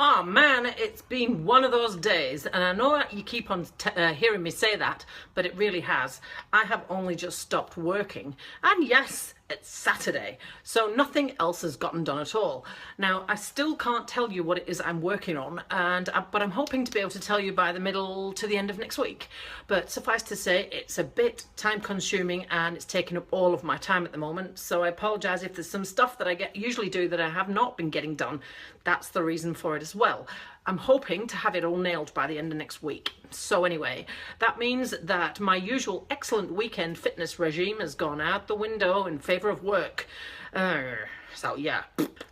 Oh man, it's been one of those days, and I know you keep on hearing me say that, but it really has. I have only just stopped working, and yes, it's Saturday, so nothing else has gotten done at all. Now, I still can't tell you what it is I'm working on, but I'm hoping to be able to tell you by the middle to the end of next week. But suffice to say, it's a bit time-consuming, and it's taking up all of my time at the moment, so I apologise if there's some stuff that I usually do that I have not been getting done. That's the reason for it as well. I'm hoping to have it all nailed by the end of next week. So anyway, that means that my usual excellent weekend fitness regime has gone out the window in favour of work. So yeah.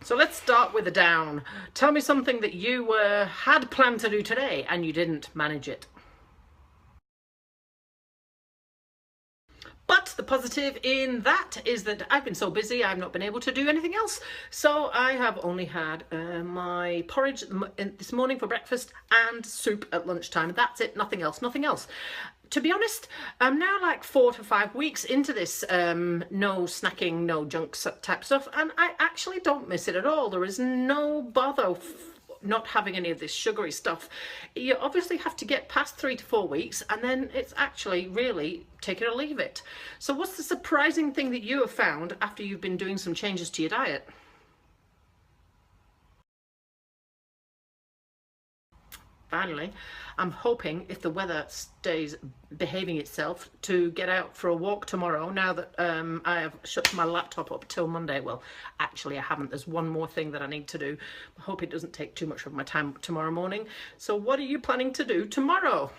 So let's start with a down. Tell me something that you had planned to do today and you didn't manage it. But the positive in that is that I've been so busy I've not been able to do anything else. So I have only had my porridge this morning for breakfast and soup at lunchtime. That's it, nothing else, nothing else. To be honest, I'm now like 4 to 5 weeks into this no snacking, no junk type stuff, and I actually don't miss it at all. There is no bother not having any of this sugary stuff. You obviously have to get past 3 to 4 weeks, and then it's actually really take it or leave it. So what's the surprising thing that you have found after you've been doing some changes to your diet? Finally, I'm hoping, if the weather stays behaving itself, to get out for a walk tomorrow, now that I have shut my laptop up till Monday. Well, actually I haven't. There's one more thing that I need to do. I hope it doesn't take too much of my time tomorrow morning. So what are you planning to do tomorrow?